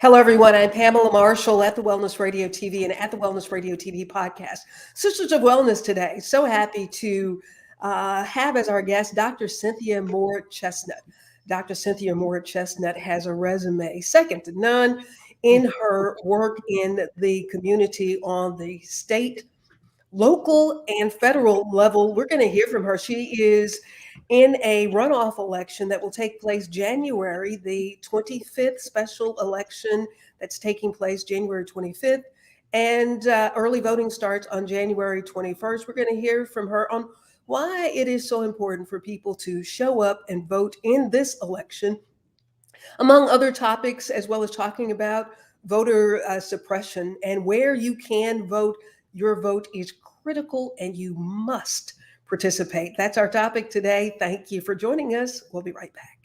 Hello, everyone. I'm Pamela Marshall at the Wellness Radio TV and at the Wellness Radio TV podcast. Sisters of Wellness today. So happy to have as our guest Dr. Cynthia Moore Chestnut. Dr. Cynthia Moore Chestnut has a resume second to none in her work in the community on the state, local, and federal level. We're going to hear from her. She is in a runoff election that will take place January the 25th, special election that's taking place January 25th. And early voting starts on January 21st. We're going to hear from her on why it is so important for people to show up and vote in this election, among other topics, as well as talking about voter suppression and where you can vote. Your vote is critical and you must participate. That's our topic today. Thank you for joining us. We'll be right back.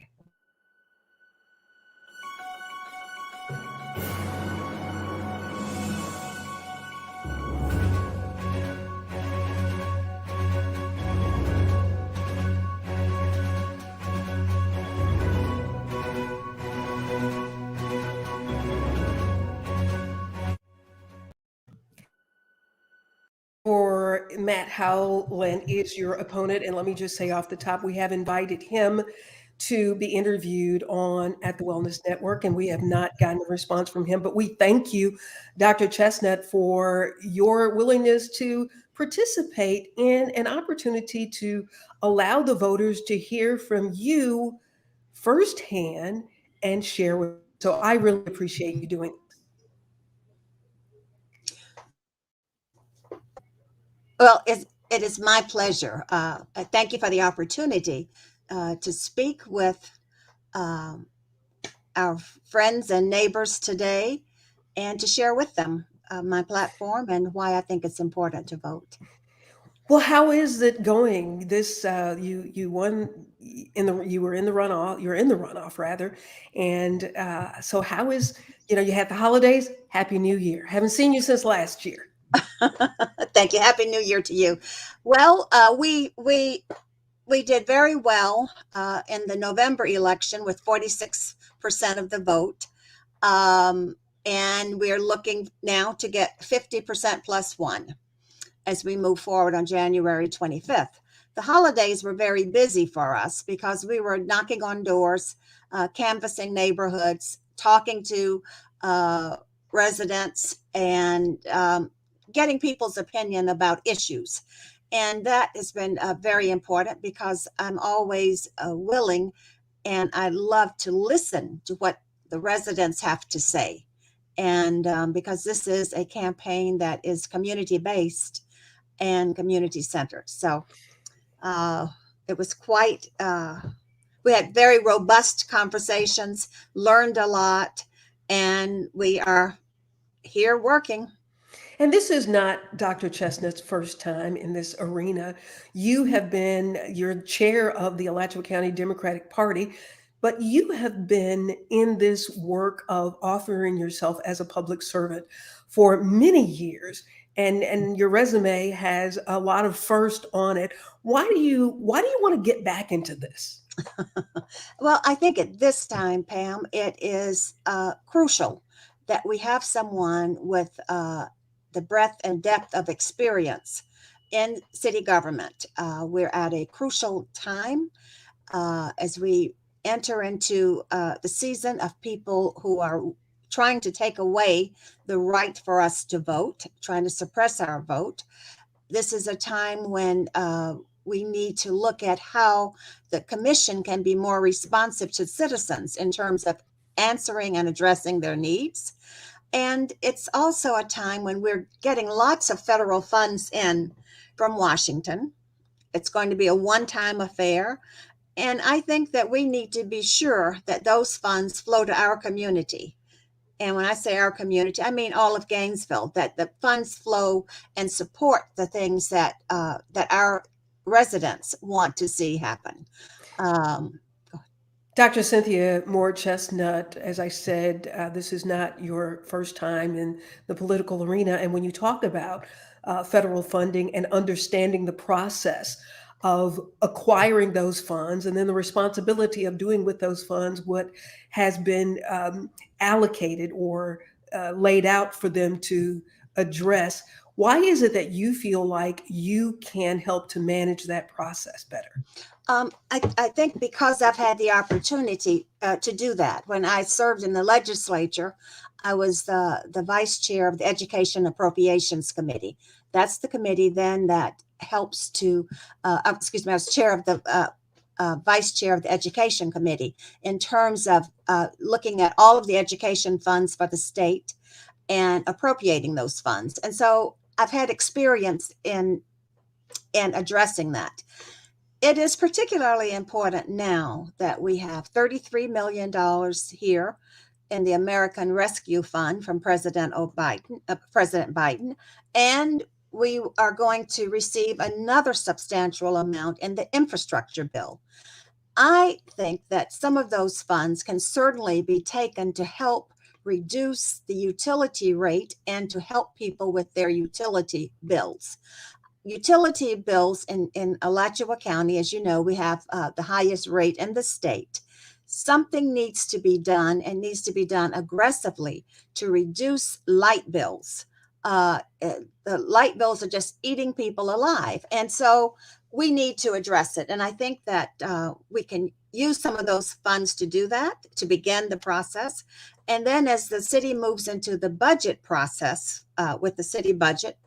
For Matt Howland is your opponent. And let me just say off the top, we have invited him to be interviewed on at the Wellness Network, and we have not gotten a response from him. But we thank you, Dr. Chestnut, for your willingness to participate in an opportunity to allow the voters to hear from you firsthand and share with. So I really appreciate you doing. Well, it is my pleasure. Thank you for the opportunity to speak with our friends and neighbors today and to share with them my platform and why I think it's important to vote. Well, how is it going? This you won you were in the runoff. You're in the runoff rather, and so how is you had the holidays. Happy New Year. Haven't seen you since last year. Thank you. Happy New Year to you. Well, we did very well in the November election with 46% of the vote. And we're looking now to get 50% plus one as we move forward on January 25th. The holidays were very busy for us because we were knocking on doors, canvassing neighborhoods, talking to residents, and getting people's opinion about issues. And that has been very important because I'm always willing and I love to listen to what the residents have to say. And because this is a campaign that is community based and community centered. So it was quite, we had very robust conversations, learned a lot, and we are here working. And this is not Dr. Chestnut's first time in this arena. You're chair of the Alachua County Democratic Party, but you have been in this work of offering yourself as a public servant for many years. And your resume has a lot of first on it. Why do you want to get back into this? Well, I think at this time, Pam, it is crucial that we have someone with the breadth and depth of experience in city government. We're at a crucial time as we enter into the season of people who are trying to take away the right for us to vote, trying to suppress our vote. This is a time when we need to look at how the commission can be more responsive to citizens in terms of answering and addressing their needs. And it's also a time when we're getting lots of federal funds in from Washington. It's going to be a one-time affair. And I think that we need to be sure that those funds flow to our community. And when I say our community, I mean all of Gainesville, that the funds flow and support the things that that our residents want to see happen. Um, Dr. Cynthia Moore Chestnut, as I said, this is not your first time in the political arena. And when you talk about federal funding and understanding the process, of acquiring those funds, and then the responsibility of doing with those funds what has been allocated or laid out for them to address. Why is it that you feel like you can help to manage that process better? I think because I've had the opportunity to do that. When I served in the legislature, I was the vice chair of the Education Appropriations Committee. That's the committee then that helps to, excuse me, I was chair of the vice chair of the Education Committee in terms of looking at all of the education funds for the state and appropriating those funds. And so I've had experience in addressing that. It is particularly important now that we have $33 million here in the American Rescue Fund from President Biden, and we are going to receive another substantial amount in the infrastructure bill. I think that some of those funds can certainly be taken to help reduce the utility rate and to help people with their utility bills. Utility bills in Alachua County, as you know, we have the highest rate in the state. Something needs to be done and needs to be done aggressively to reduce light bills. The light bills are just eating people alive. And so we need to address it. And I think that we can use some of those funds to do that, to begin the process. And then as the city moves into the budget process with the city budget,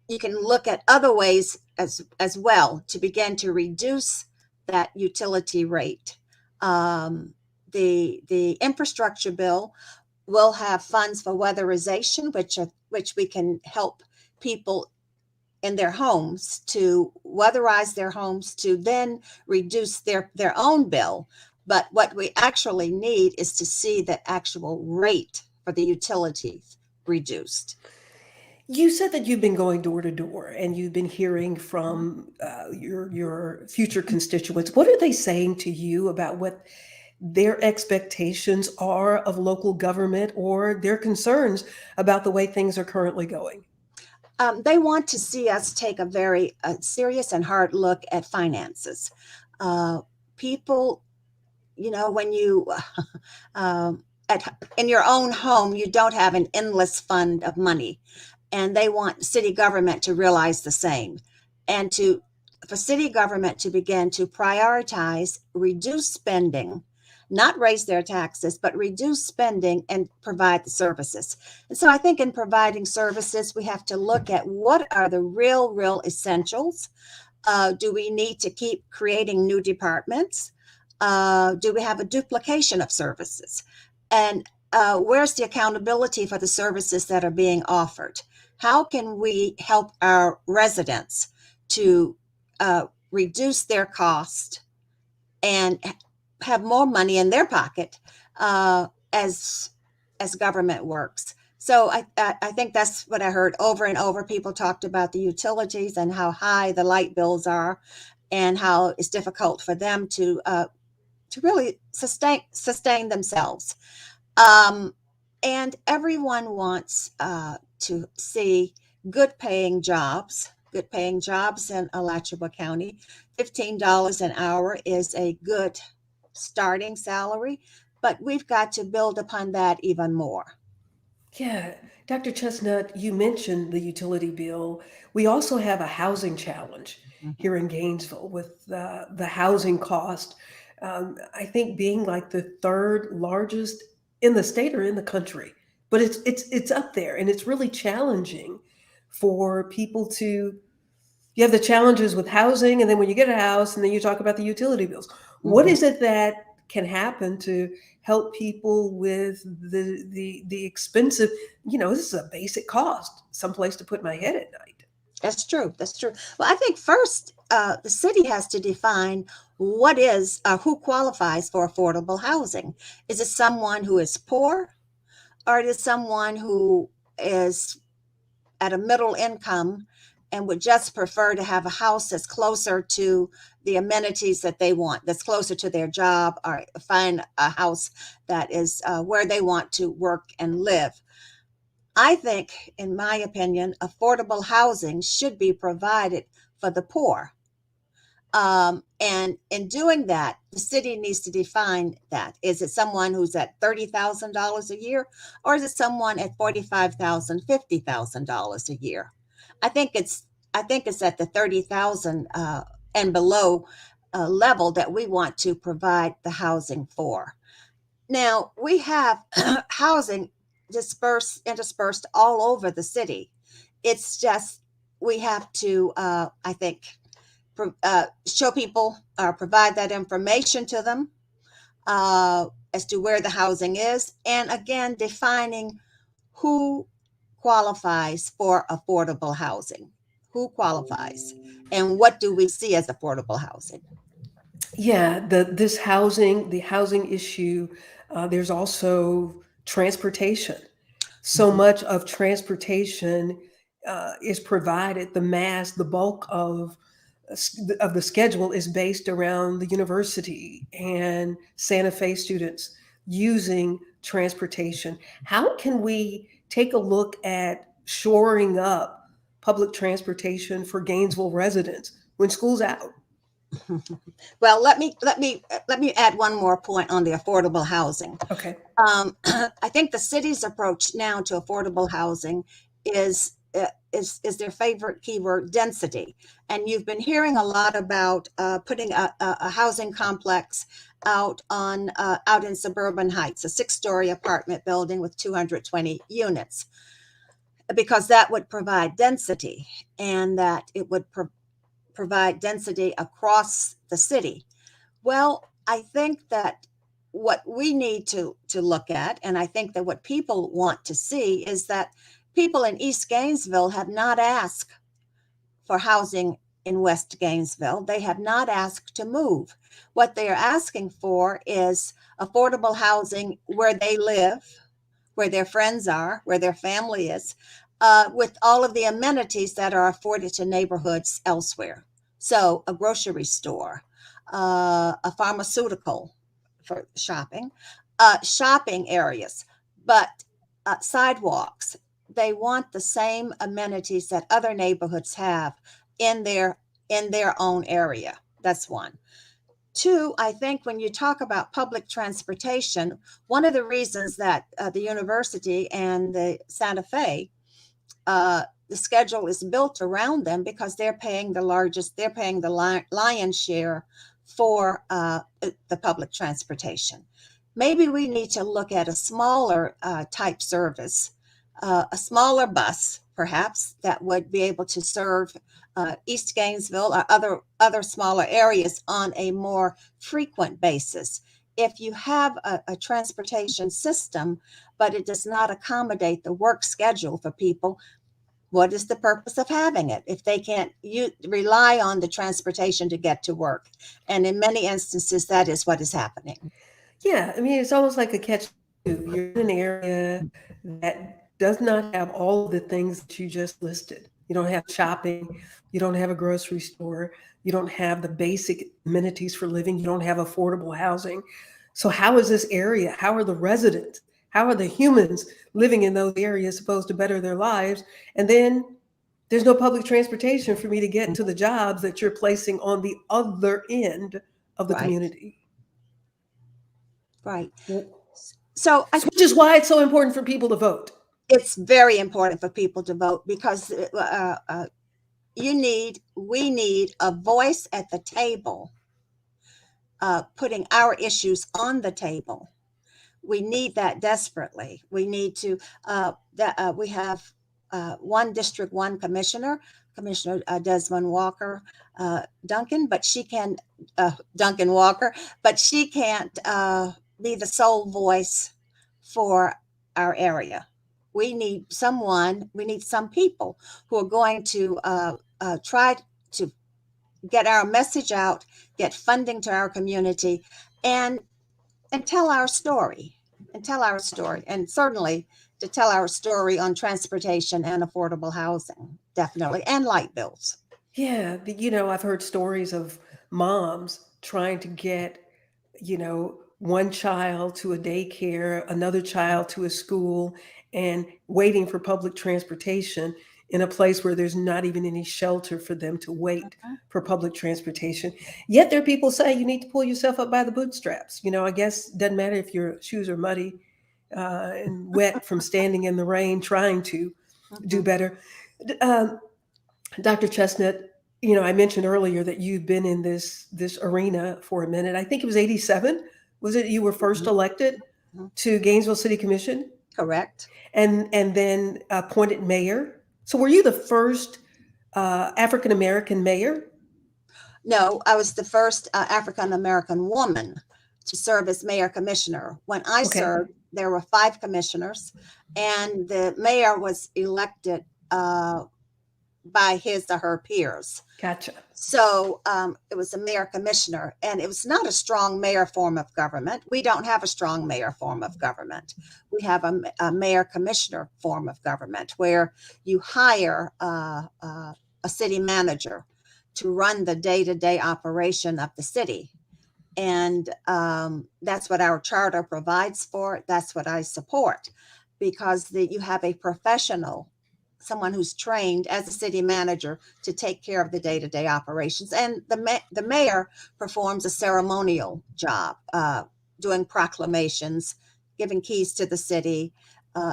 you can look at other ways as well to begin to reduce that utility rate. The infrastructure bill will have funds for weatherization, which we can help people in their homes to weatherize their homes to then reduce their own bill. But what we actually need is to see the actual rate for the utilities reduced. You said that you've been going door to door and you've been hearing from your future constituents. What are they saying to you about what their expectations are of local government or their concerns about the way things are currently going? They want to see us take a very serious and hard look at finances. People, when you in your own home, you don't have an endless fund of money, and they want city government to realize the same, and for city government to begin to prioritize, reduce spending, not raise their taxes, but reduce spending and provide the services. And so I think in providing services, we have to look at what are the real essentials. Do we need to keep creating new departments? Do we have a duplication of services? And where's the accountability for the services that are being offered? How can we help our residents to reduce their cost and have more money in their pocket as government works? So I think that's what I heard over and over. People talked about the utilities and how high the light bills are, and how it's difficult for them to really sustain themselves. And everyone wants to see good paying jobs in Alachua County. $15 an hour is a good starting salary, but we've got to build upon that even more. Yeah, Dr. Chestnut, you mentioned the utility bill. We also have a housing challenge Mhm. here in Gainesville with the housing cost. I think being like the third largest in the state or in the country, but it's up there, and it's really challenging for people to. You have the challenges with housing, and then when you get a house, and then you talk about the utility bills. What Mhm. is it that can happen to help people with the expensive? This is a basic cost, someplace to put my head at night. That's true. That's true. Well, I think first, the city has to define who qualifies for affordable housing. Is it someone who is poor, or is it someone who is at a middle income and would just prefer to have a house that's closer to the amenities that they want, that's closer to their job, or find a house that is where they want to work and live? I think, in my opinion, affordable housing should be provided for the poor. And in doing that, the city needs to define that. Is it someone who's at $30,000 a year, or is it someone at $45,000, $50,000 a year? I think it's I think it's at the 30,000 and below level that we want to provide the housing for. Now we have housing interspersed all over the city. It's just we have to, I think, show people or provide that information to them as to where the housing is, and again defining who qualifies for affordable housing, who qualifies, and what do we see as affordable housing. Yeah, the housing issue. There's also transportation. So Mhm. much of transportation is provided. The bulk of the schedule is based around the university and Santa Fe students using transportation. How can we take a look at shoring up public transportation for Gainesville residents when school's out? Well, let me add one more point on the affordable housing. Okay. I think the city's approach now to affordable housing is their favorite keyword, density. And you've been hearing a lot about putting a housing complex out in suburban Heights, a 6-story apartment building with 220 units, because that would provide density, and that it would provide density across the city. Well, I think that what we need to look at, and I think that what people want to see, is that people in East Gainesville have not asked for housing in West Gainesville. They have not asked to move. What they are asking for is affordable housing where they live, where their friends are, where their family is, with all of the amenities that are afforded to neighborhoods elsewhere. So, a grocery store, a pharmaceutical for shopping areas, but sidewalks. They want the same amenities that other neighborhoods have in their own area. That's one. Two, I think when you talk about public transportation, one of the reasons that the university and the Santa Fe, the schedule is built around them, because they're paying the lion's share for the public transportation. Maybe we need to look at a smaller type service, a smaller bus, perhaps, that would be able to serve East Gainesville or other smaller areas on a more frequent basis. If you have a transportation system, but it does not accommodate the work schedule for people, what is the purpose of having it if they can't rely on the transportation to get to work? And in many instances, that is what is happening. Yeah, I mean, it's almost like a catch. You're in an area that does not have all of the things that you just listed. You don't have shopping, you don't have a grocery store, you don't have the basic amenities for living, you don't have affordable housing. So how is this area? How are the residents? How are the humans living in those areas supposed to better their lives? And then there's no public transportation for me to get to the jobs that you're placing on the other end of the Right, community. right. Which So I think is why it's so important for people to vote. it's very important for people to vote, because we need a voice at the table, putting our issues on the table. We need that desperately. We need to, we have one District 1 commissioner, Commissioner Desmond Walker Duncan, but she can, Duncan Walker, but she can't be the sole voice for our area. We need some people who are going to try to get our message out, get funding to our community, and tell our story, and certainly to tell our story on transportation and affordable housing, definitely, and light bills. Yeah, I've heard stories of moms trying to get, one child to a daycare, another child to a school, and waiting for public transportation. in a place where there's not even any shelter for them to wait Mhm. for public transportation. Yet there are people say you need to pull yourself up by the bootstraps. I guess it doesn't matter if your shoes are muddy and wet from standing in the rain trying to do Mhm. better. Dr. Chestnut, I mentioned earlier that you've been in this arena for a minute. I think it was 87. Was it you were first Mhm. elected Mhm. to Gainesville City Commission Correct. and then appointed mayor? So were you the first African American mayor? No, I was the first African American woman to serve as mayor commissioner. When I Okay, served, there were 5 commissioners, and the mayor was elected by his or her peers. gotcha. So it was a mayor commissioner, and it was not a strong mayor form of government. We don't have a strong mayor form of government. We have a mayor commissioner form of government where you hire a city manager to run the day to day operation of the city. And that's what our charter provides for. That's what I support because you have a professional, someone who's trained as a city manager to take care of the day-to-day operations. And the mayor performs a ceremonial job, doing proclamations, giving keys to the city,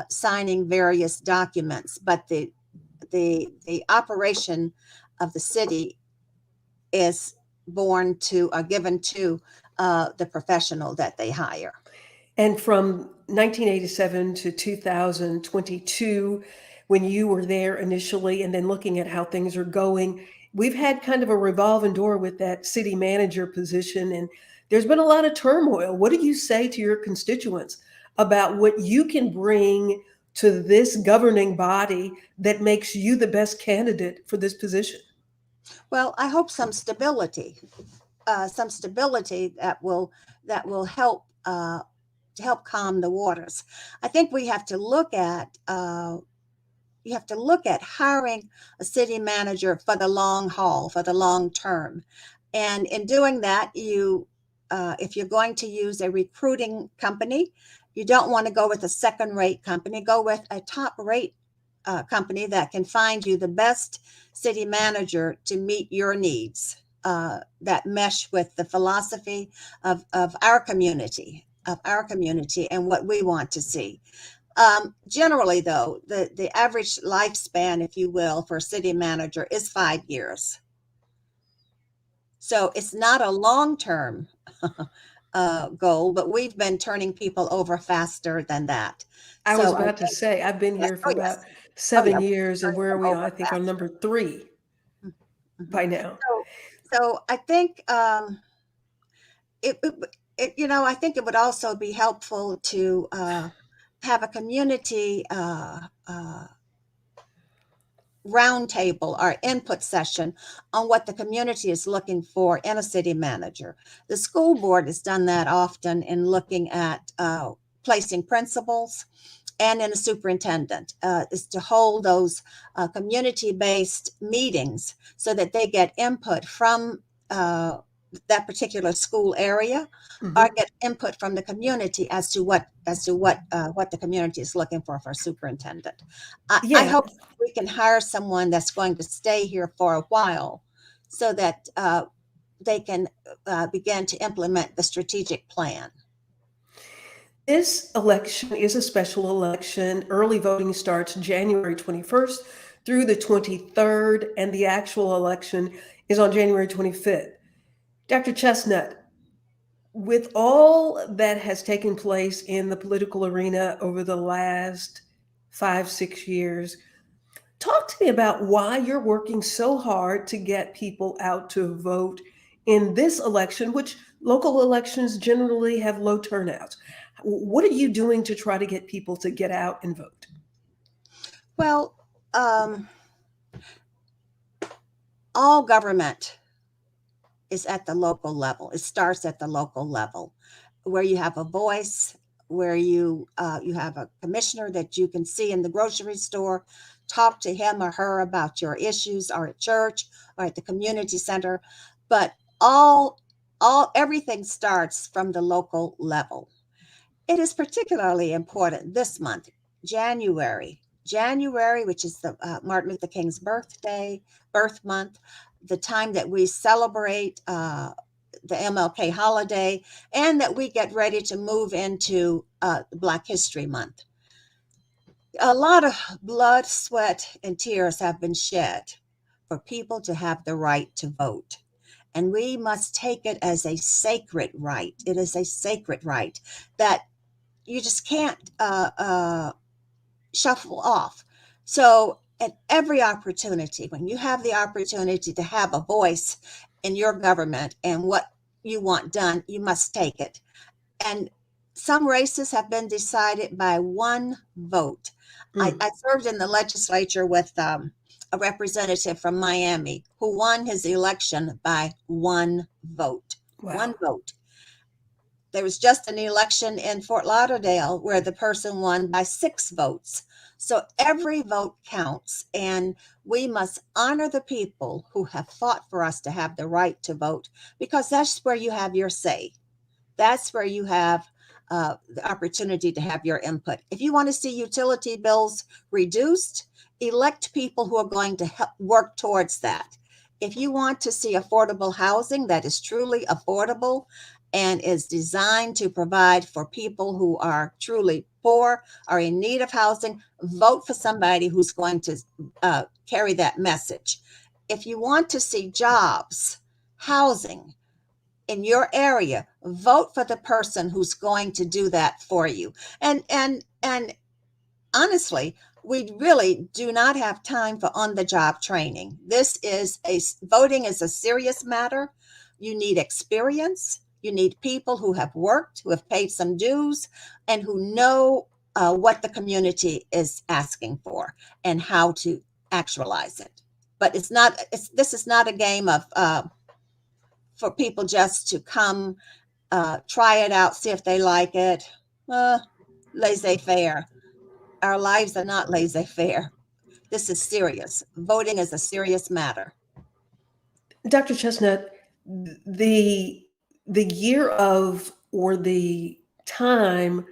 signing various documents. But the operation of the city is given to the professional that they hire. And from 1987 to 2022, when you were there initially, and then looking at how things are going, we've had kind of a revolving door with that city manager position. And there's been a lot of turmoil. What do you say to your constituents about what you can bring to this governing body that makes you the best candidate for this position? Well, I hope some stability that will help to help calm the waters. I think we have to look at you have to look at hiring a city manager for the long haul, for the long term. And in doing that, if you're going to use a recruiting company, you don't want to go with a second rate company. Go with a top rate company that can find you the best city manager to meet your needs, that mesh with the philosophy of our community and what we want to see. Generally, though, the average lifespan, if you will, for a city manager is 5 years. So it's not a long term goal, but we've been turning people over faster than that. I was So I about to think, say, I've been yes, here for oh, about yes. Oh, yeah, 7 years, and turning where are them we on? I over think on faster. number three Mhm. by now. So I think I think it would also be helpful to have a community roundtable or input session on what the community is looking for in a city manager. The school board has done that often in looking at placing principals and in a superintendent, is to hold those community-based meetings so that they get input from that particular school area or Mhm. get input from the community as to what the community is looking for a superintendent. I Yeah, hope we can hire someone that's going to stay here for a while so that they can begin to implement the strategic plan. this election is a special election. Early voting starts January 21st through the 23rd, and the actual election is on January 25th. Dr. Chestnut, with all that has taken place in the political arena over the last 5, 6 years, talk to me about why you're working so hard to get people out to vote in this election, which local elections generally have low turnouts. What are you doing to try to get people to get out and vote? Well, um, all government is at the local level. It starts at the local level, where you have a voice, where you have a commissioner that you can see in the grocery store, talk to him or her about your issues, or at church, or at the community center. But all everything starts from the local level. It is particularly important this month, January. January, which is the Martin Luther King's birth month, the time that we celebrate the MLK holiday, and that we get ready to move into Black History Month. A lot of blood, sweat, and tears have been shed for people to have the right to vote. And we must take it as a sacred right. It is a sacred right that you just can't shuffle off. So at every opportunity, when you have the opportunity to have a voice in your government and what you want done, you must take it. And some races have been decided by one vote. I served in the legislature with a representative from Miami who won his election by one vote. Wow. One vote. There was just an election in Fort Lauderdale where the person won by 6 votes. So every vote counts, and we must honor the people who have fought for us to have the right to vote, because that's where you have your say. That's where you have the opportunity to have your input. If you want to see utility bills reduced, elect people who are going to help work towards that. If you want to see affordable housing that is truly affordable and is designed to provide for people who are truly poor, are in need of housing, vote for somebody who's going to carry that message. If you want to see jobs, housing, in your area, vote for the person who's going to do that for you. And honestly, we really do not have time for on-the-job training. Voting is a serious matter. You need experience. You need people who have worked, who have paid some dues, and who know what the community is asking for and how to actualize it. But this is not a game of for people just to come, try it out, see if they like it. Laissez-faire. Our lives are not laissez-faire. This is serious. Voting is a serious matter. Dr. Chestnut, the year of, or the time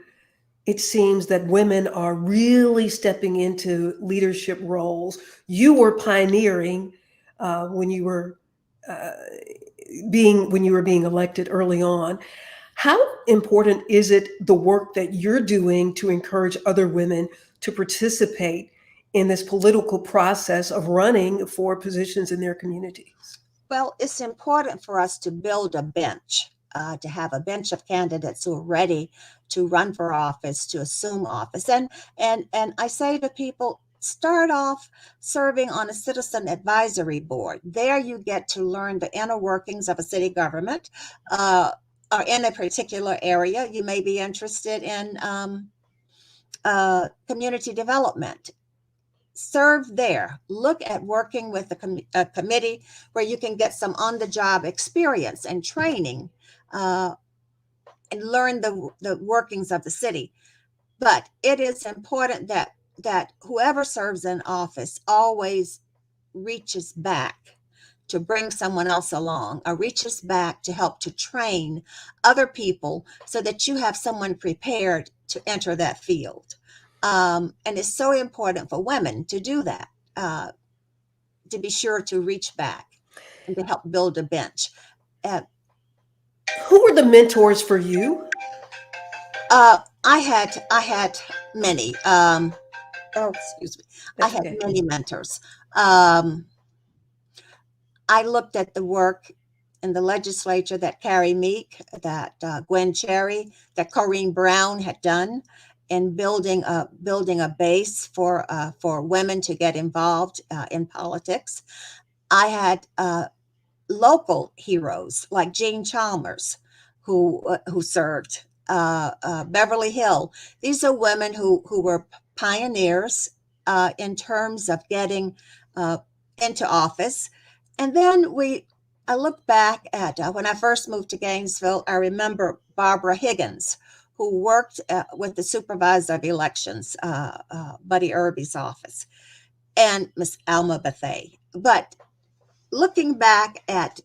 it seems that women are really stepping into leadership roles. You were pioneering when you were being elected early on. How important is it, the work that you're doing to encourage other women to participate in this political process of running for positions in their communities? Well, it's important for us to build a bench, to have a bench of candidates who are ready to run for office, to assume office. And I say to people, start off serving on a citizen advisory board. There you get to learn the inner workings of a city government, or in a particular area. You may be interested in community development. Serve there. Look at working with a committee where you can get some on-the-job experience and training, and learn the workings of the city. But it is important that whoever serves in office always reaches back to bring someone else along, or reaches back to help to train other people so that you have someone prepared to enter that field. And it's so important for women to do that, to be sure to reach back and to help build a bench. Who were the mentors for you? I had many. Excuse me. That's I had okay. many mentors. I looked at the work in the legislature that Carrie Meek, that Gwen Cherry, that Corrine Brown had done in building a base for women to get involved in politics. I had local heroes like Jean Chalmers, who served, Beverly Hill. These are women who were pioneers in terms of getting into office. And then I look back at when I first moved to Gainesville. I remember Barbara Higgins, who worked with the supervisor of elections, Buddy Irby's office, and Miss Alma Bethay. But looking back at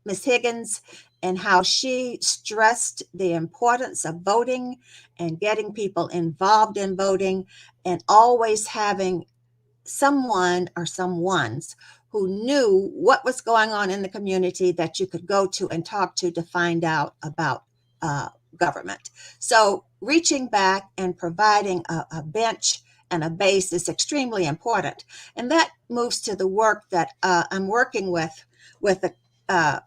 Miss Higgins and how she stressed the importance of voting and getting people involved in voting, and always having someone or someones who knew what was going on in the community that you could go to and talk to find out about government. So reaching back and providing a bench and a base is extremely important. And that moves to the work that I'm working with a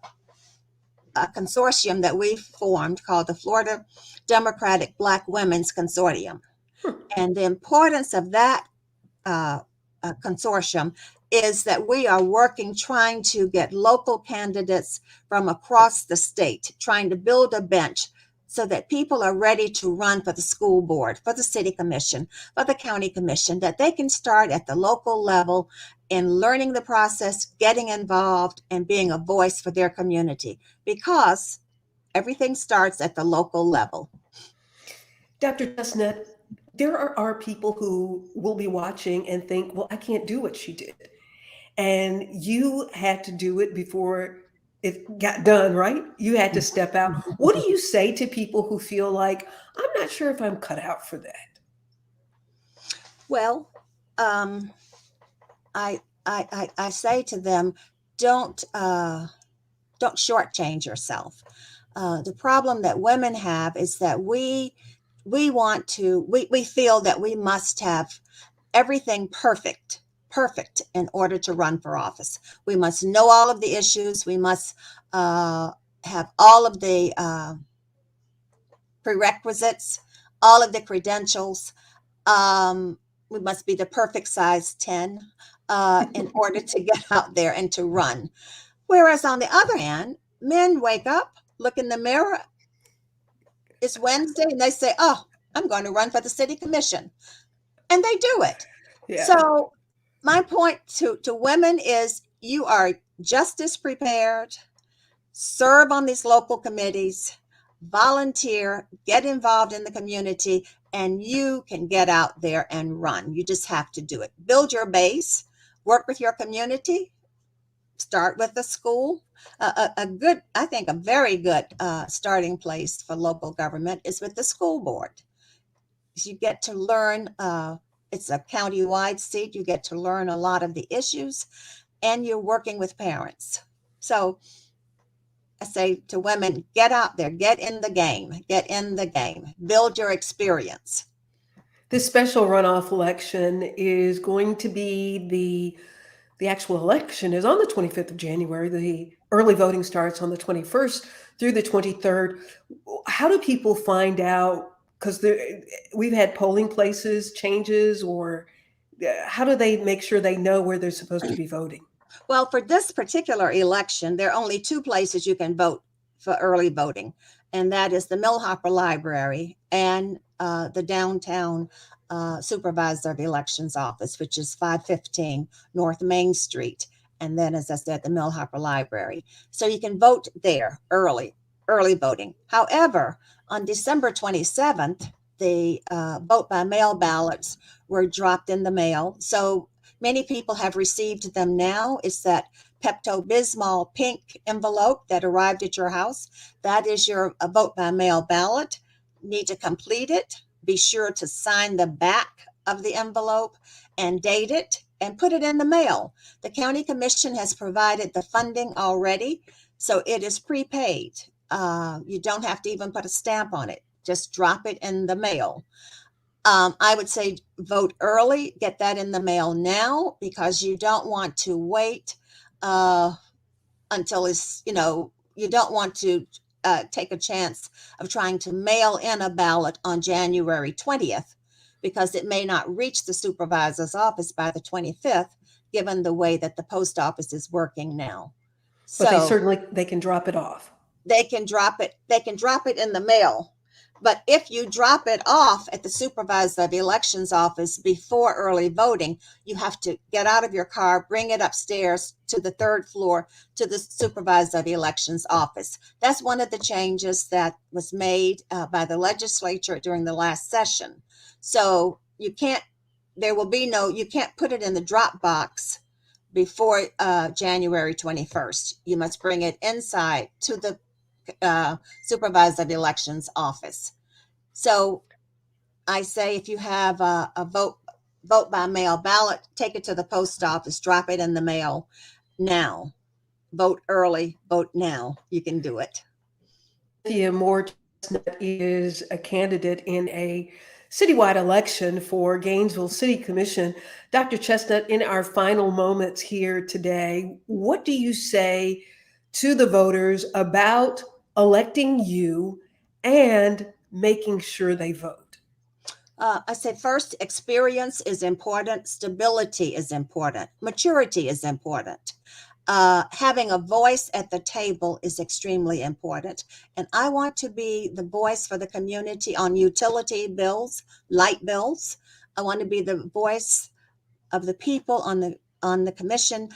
consortium that we formed called the Florida Democratic Black Women's Consortium. And the importance of that consortium is that we are working, trying to get local candidates from across the state, trying to build a bench so that people are ready to run for the school board, for the city commission, for the county commission, that they can start at the local level in learning the process, getting involved, and being a voice for their community, because everything starts at the local level. Dr. Chestnut, there are people who will be watching and think, well, I can't do what she did. And you had to do it before it got done, right? You had to step out. What do you say to people who feel like, I'm not sure if I'm cut out for that? Well, I say to them, don't shortchange yourself. The problem that women have is that we feel that we must have everything perfect in order to run for office. We must know all of the issues. We must have all of the prerequisites, all of the credentials. We must be the perfect size 10 in order to get out there and to run. Whereas on the other hand, men wake up, look in the mirror, it's Wednesday, and they say, oh, I'm going to run for the city commission. And they do it. Yeah. So my point to women is, you are just as prepared. Serve on these local committees, volunteer, get involved in the community, and you can get out there and run. You just have to do it. Build your base, work with your community, start with the school. A very good starting place for local government is with the school board. You get to learn, it's a county-wide seat, you get to learn a lot of the issues, and you're working with parents. So I say to women, get out there, get in the game, build your experience. This special runoff election is going to be the actual election is on the 25th of January. The early voting starts on the 21st through the 23rd. How do people find out? Because we've had polling places changes, or how do they make sure they know where they're supposed to be voting? Well, for this particular election, there are only two places you can vote for early voting, and that is the Millhopper Library and the downtown Supervisor of Elections office, which is 515 North Main Street. And then, as I said, the Millhopper Library. So you can vote there early voting. However, on December 27th, the vote by mail ballots were dropped in the mail. So many people have received them now. It's that Pepto-Bismol pink envelope that arrived at your house. That is your vote by mail ballot. You need to complete it. Be sure to sign the back of the envelope and date it and put it in the mail. The county commission has provided the funding already, so it is prepaid. You don't have to even put a stamp on it. Just drop it in the mail. I would say vote early, get that in the mail now, because you don't want to wait until you don't want to take a chance of trying to mail in a ballot on January 20th, because it may not reach the supervisor's office by the 25th, given the way that the post office is working now. But they can drop it off. They can drop it in the mail. But if you drop it off at the Supervisor of Elections office before early voting, you have to get out of your car, bring it upstairs to the third floor to the Supervisor of Elections office. That's one of the changes that was made by the legislature during the last session. So you can't put it in the drop box before January 21st. You must bring it inside to the supervisor of elections office. So I say, if you have a vote by mail ballot, take it to the post office, drop it in the mail now. Vote early, vote now. You can do it. Cynthia Moore Chestnut is a candidate in a citywide election for Gainesville City Commission. Dr. Chestnut, in our final moments here today, what do you say to the voters about electing you and making sure they vote? I said, first, experience is important, stability is important, maturity is important. Having a voice at the table is extremely important. And I want to be the voice for the community on utility bills, light bills. I want to be the voice of the people on the commission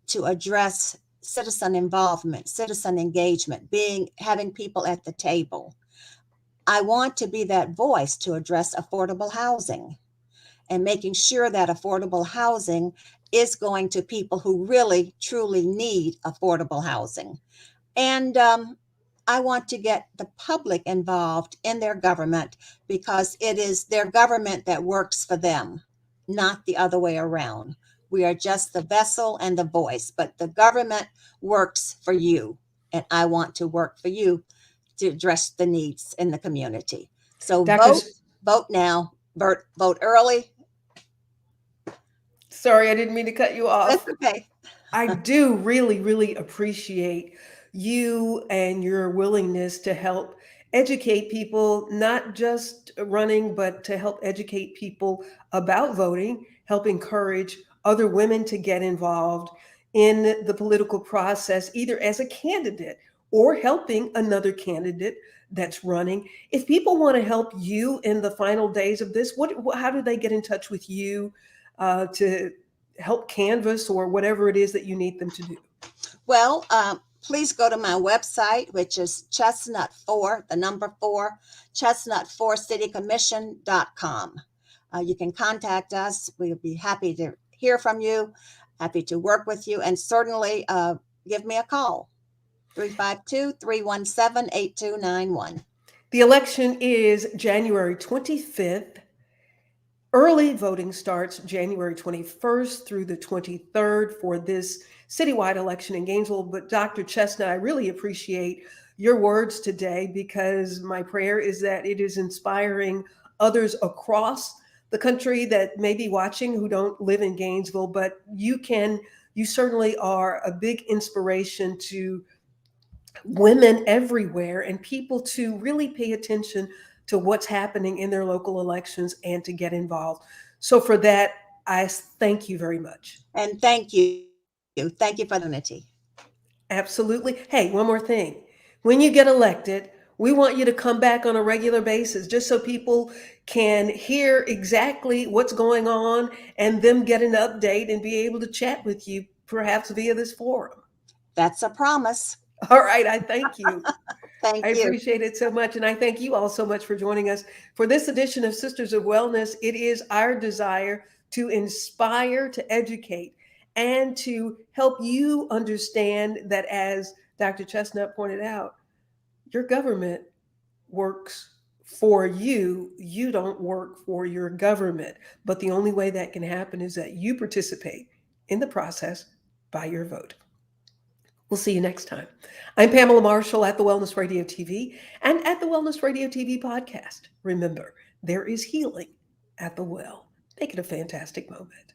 to address citizen involvement, citizen engagement, having people at the table. I want to be that voice to address affordable housing and making sure that affordable housing is going to people who really, truly need affordable housing. And I want to get the public involved in their government, because it is their government that works for them, not the other way around. We are just the vessel and the voice, but the government works for you. And I want to work for you to address the needs in the community. So Dr. vote now, vote early. Sorry, I didn't mean to cut you off. That's okay. I do really, really appreciate you and your willingness to help educate people, not just running, but to help educate people about voting, help encourage other women to get involved in the political process, either as a candidate or helping another candidate that's running. If people want to help you in the final days of this, how do they get in touch with you to help canvas or whatever it is that you need them to do? Well, please go to my website, which is chestnut4, the number 4, chestnut4citycommission.com. You can contact us. We'll be happy to hear from you, happy to work with you, and certainly give me a call, 352-317-8291. The election is January 25th. Early voting starts January 21st through the 23rd for this citywide election in Gainesville. But Dr. Chestnut, I really appreciate your words today, because my prayer is that it is inspiring others across the country that may be watching who don't live in Gainesville, but you certainly are a big inspiration to women everywhere and people to really pay attention to what's happening in their local elections and to get involved. So for that, I thank you very much. And thank you. Thank you for the opportunity. Absolutely. Hey, one more thing. When you get elected, we want you to come back on a regular basis, just so people can hear exactly what's going on and them get an update and be able to chat with you, perhaps via this forum. That's a promise. All right. I thank you. Thank I you. appreciate it so much. And I thank you all so much for joining us for this edition of Sisters of Wellness. It is our desire to inspire, to educate, and to help you understand that, as Dr. Chestnut pointed out, your government works for you. You don't work for your government. But the only way that can happen is that you participate in the process by your vote. We'll see you next time. I'm Pamela Marshall at the Wellness Radio TV and at the Wellness Radio TV podcast. Remember, there is healing at the well. Make it a fantastic moment.